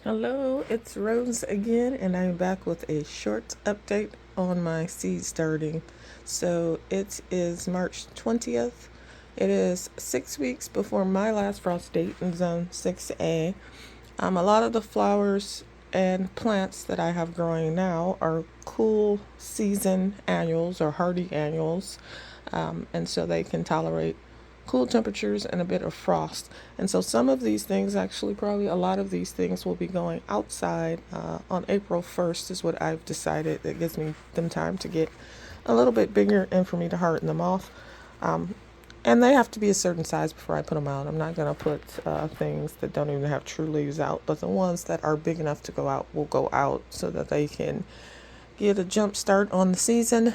Hello, it's Rose again, and I'm back with a short update on my seed starting. So it is March 20th. It is 6 weeks before my last frost date in zone 6A. A lot of the flowers and plants that I have growing now are cool season annuals or hardy annuals, and so they can tolerate cool temperatures and a bit of frost. And so some of these things, actually probably a lot of these things, will be going outside on April 1st is what I've decided. That gives me them time to get a little bit bigger and for me to harden them off. And they have to be a certain size before I put them out. I'm not going to put things that don't even have true leaves out, but the ones that are big enough to go out will go out so that they can get a jump start on the season.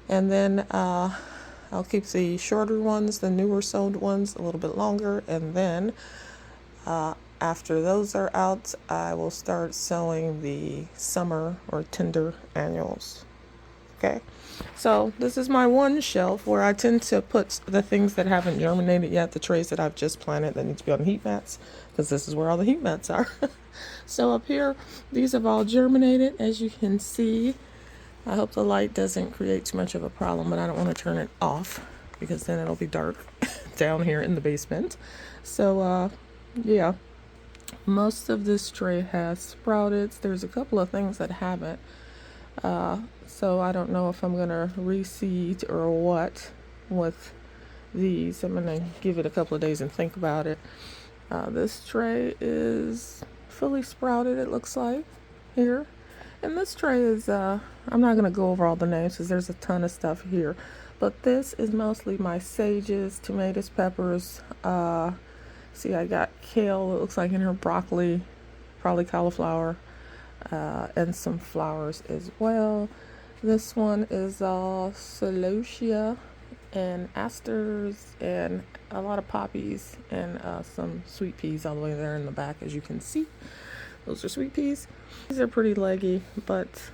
And then I'll keep the shorter ones, the newer sold ones, a little bit longer. And then after those are out, I will start sowing the summer or tender annuals. Okay, so this is my one shelf where I tend to put the things that haven't germinated yet, the trays that I've just planted that need to be on heat mats, because this is where all the heat mats are. So up here, these have all germinated, as you can see. I hope the light doesn't create too much of a problem, but I don't want to turn it off because then it'll be dark down here in the basement. So yeah, most of this tray has sprouted. There's a couple of things that haven't. So I don't know if I'm going to reseed or what with these. I'm going to give it a couple of days and think about it. This tray is fully sprouted, it looks like, here. And this tray is, I'm not going to go over all the names because there's a ton of stuff here. But this is mostly my sages, tomatoes, peppers. See, I got kale, it looks like in here, broccoli, probably cauliflower, and some flowers as well. This one is all celosia and asters and a lot of poppies and some sweet peas all the way there in the back, as you can see. Those are sweet peas. These are pretty leggy, but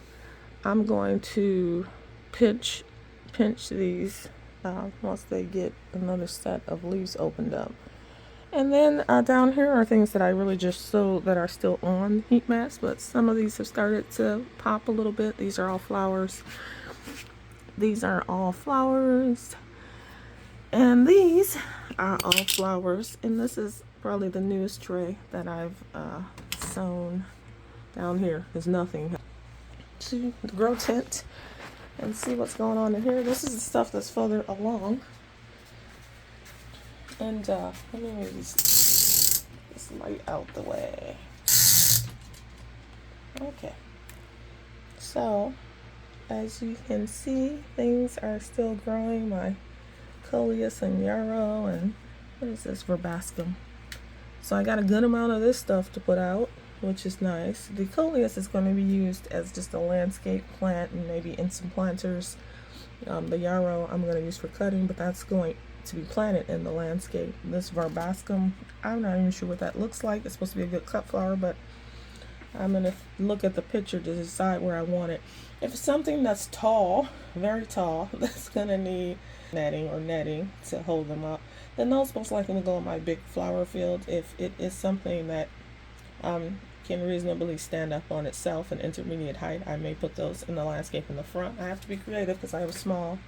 I'm going to pinch these once they get another set of leaves opened up. And then down here are things that I really just sowed that are still on heat mats, but some of these have started to pop a little bit. These are all flowers. These are all flowers. And these are all flowers. And this is probably the newest tray that I've sown. Down here is nothing. To the grow tent and see what's going on in here. This is the stuff that's further along. And let me move this light out the way. Okay. So, as you can see, things are still growing. My coleus and yarrow and what is this, verbascum. So I got a good amount of this stuff to put out, which is nice. The coleus is going to be used as just a landscape plant and maybe in some planters. The yarrow I'm going to use for cutting, but that's going to be planted in the landscape. This verbascum, I'm not even sure what that looks like. It's supposed to be a good cut flower, but I'm going to look at the picture to decide where I want it. If it's something that's tall, very tall, that's going to need netting to hold them up, then those most likely to go in my big flower field. If it is something that can reasonably stand up on itself, an intermediate height, I may put those in the landscape in the front. I have to be creative because I have a small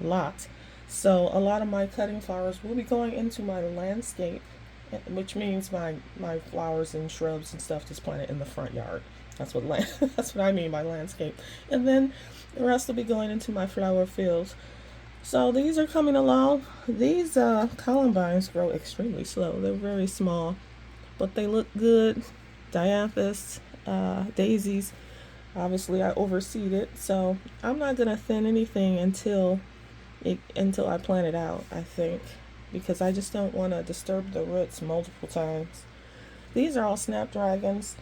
lot. So a lot of my cutting flowers will be going into my landscape, which means my flowers and shrubs and stuff just planted in the front yard. That's what that's what I mean by landscape. And then the rest will be going into my flower fields. So these are coming along. These columbines grow extremely slow. They're very small, but they look good. Dianthus, daisies. Obviously, I overseeded, so I'm not gonna thin anything until I plant it out, I think, because I just don't want to disturb the roots multiple times. These are all snapdragons,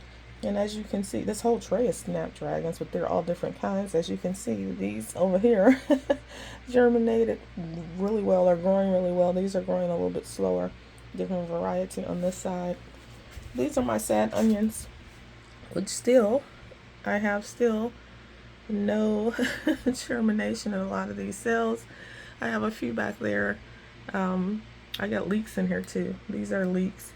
and as you can see, this whole tray is snapdragons, but they're all different kinds. As you can see, these over here germinated really well, are growing really well. These are growing a little bit slower, different variety on this side. These are my sad onions, which I have no germination in a lot of these cells. I have a few back there. I got leeks in here too. These are leeks.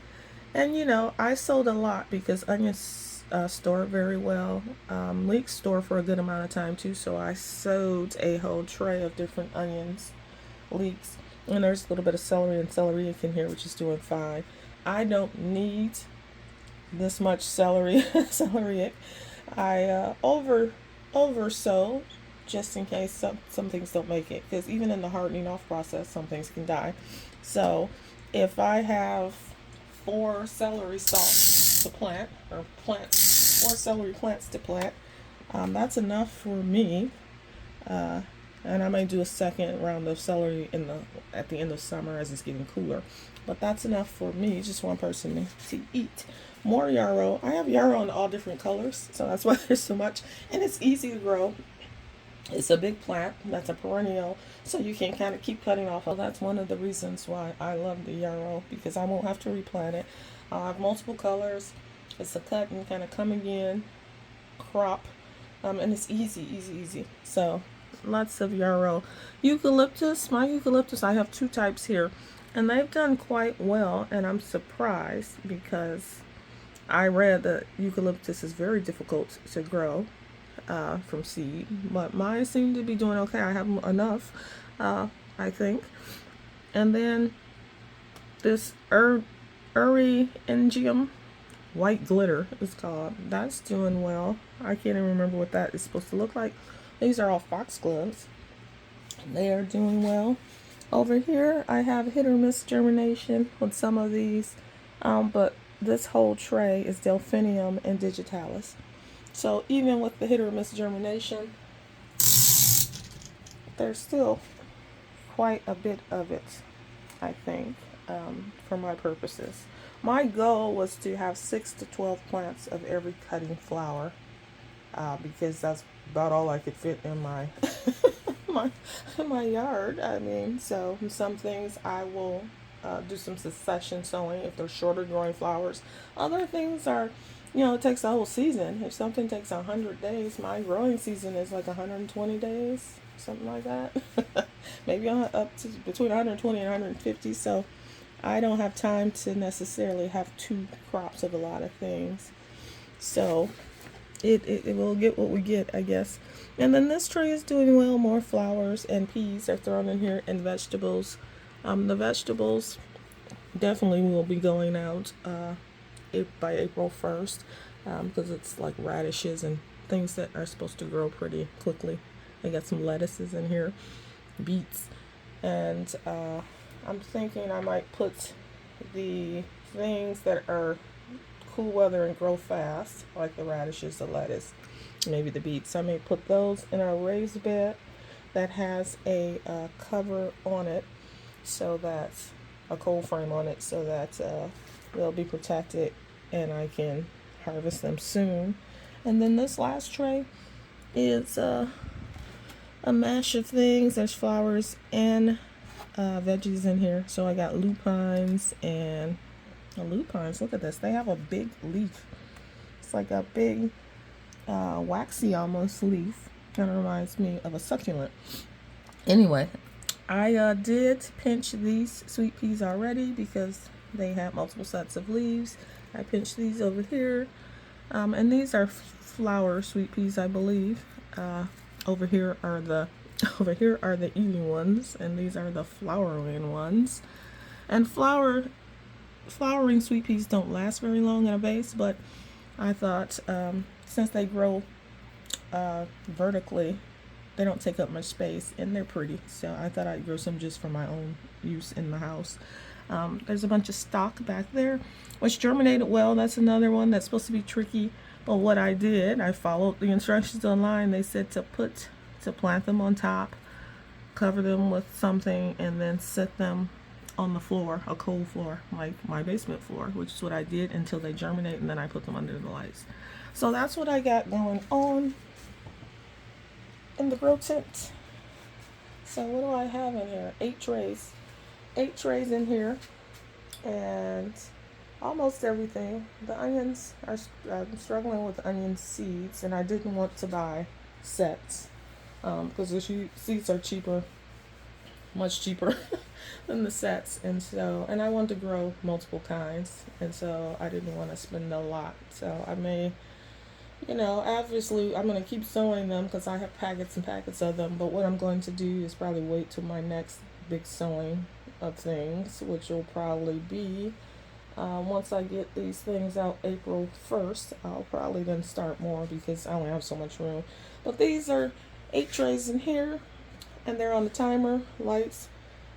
And I sold a lot because onions store very well. Leeks store for a good amount of time too, so I sowed a whole tray of different onions, leeks, and there's a little bit of celery and celeriac in here, which is doing fine. I don't need this much celery celeriac. I over sow just in case some things don't make it, because even in the hardening off process some things can die. So if I have 4 celery stalks to plant, or plant 4 celery plants to plant, that's enough for me. uh, and I may do a second round of celery at the end of summer as it's getting cooler. But that's enough for me, just one person to eat. More yarrow. I have yarrow in all different colors, so that's why there's so much. And it's easy to grow. It's a big plant that's a perennial, so you can kind of keep cutting off. Well, that's one of the reasons why I love the yarrow, because I won't have to replant it. I'll have multiple colors. It's a cut and kind of come again crop, and it's easy. So lots of yarrow. Eucalyptus. My eucalyptus, I have 2 types here, and they've done quite well, and I'm surprised because I read that eucalyptus is very difficult to grow from seed, but mine seem to be doing okay. I have enough, I think. And then this Eryngium white glitter is called. That's doing well. I can't even remember what that is supposed to look like. These are all foxgloves. They are doing well. Over here I have hit or miss germination with some of these, but this whole tray is delphinium and digitalis. So even with the hit or miss germination, there's still quite a bit of it, I think, for my purposes. My goal was to have 6 to 12 plants of every cutting flower, because that's about all I could fit in my my yard. I mean, so some things I will do some succession sowing if they're shorter growing flowers. Other things are, it takes a whole season. If something takes 100 days, my growing season is like 120 days, something like that. Maybe up to between 120 and 150. So I don't have time to necessarily have 2 crops of a lot of things. So it will get what we get, I guess. And then this tray is doing well. More flowers and peas are thrown in here, and vegetables. The vegetables definitely will be going out by April 1st, because it's like radishes and things that are supposed to grow pretty quickly. I got some lettuces in here, beets, and I'm thinking I might put the things that are cool weather and grow fast, like the radishes, the lettuce, maybe the beets. I may put those in a raised bed that has a cover on it, so that a cold frame on it, so that they'll be protected and I can harvest them soon. And then this last tray is a mash of things. There's flowers and veggies in here. So I got lupines and lupines. Look at this. They have a big leaf. It's like a big waxy almost leaf. Kind of reminds me of a succulent. Anyway, I did pinch these sweet peas already because they have multiple sets of leaves. I pinched these over here, and these are flower sweet peas, I believe. Over here are the eating ones, and these are the flowering ones. And flowering sweet peas don't last very long in a vase, but I thought since they grow vertically, they don't take up much space and they're pretty, so I thought I'd grow some just for my own use in the house. There's a bunch of stock back there which germinated well. That's another one that's supposed to be tricky, but what I did, I followed the instructions online. They said to plant them on top, cover them with something, and then set them on the floor, a cold floor, like my basement floor, which is what I did until they germinate, and then I put them under the lights. So that's what I got going on in the grow tent. So what do I have in here? 8 trays. 8 trays in here, and almost everything. The onions are, I'm struggling with onion seeds, and I didn't want to buy sets because the seeds are cheaper much cheaper than the sets. And I wanted to grow multiple kinds, and so I didn't want to spend a lot. So I may, obviously I'm going to keep sowing them because I have packets and packets of them. But what I'm going to do is probably wait till my next big sowing of things, which will probably be once I get these things out April 1st. I'll probably then start more because I only have so much room. But these are 8 trays in here, and they're on the timer. Lights,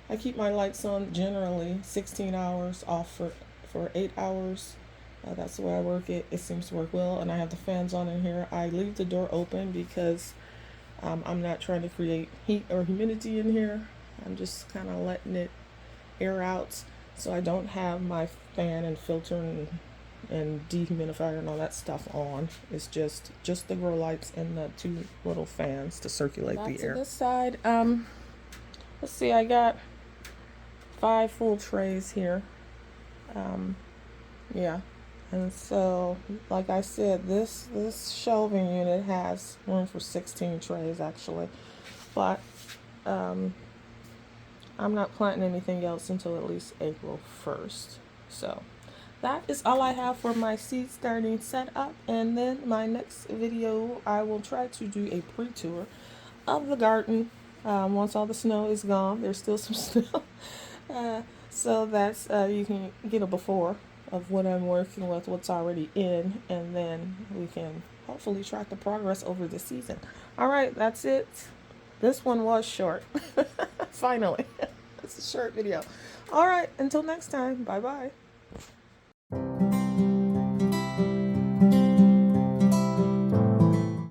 I keep my lights on generally 16 hours, off for 8 hours. That's the way I work it. It seems to work well. And I have the fans on in here. I leave the door open because I'm not trying to create heat or humidity in here. I'm just kind of letting it air out. So I don't have my fan and filter and dehumidifier and all that stuff on. It's just the grow lights and the 2 little fans to circulate the air. To this side, let's see, I got 5 full trays here. Yeah. And so, like I said, this shelving unit has room for 16 trays actually. But I'm not planting anything else until at least April 1st. So that is all I have for my seed starting setup. And then my next video, I will try to do a pre-tour of the garden once all the snow is gone. There's still some snow. So that's, you can get a before of what I'm working with, what's already in, and then we can hopefully track the progress over the season. All right, that's it. This one was short. Finally. It's a short video. All right, until next time. Bye-bye.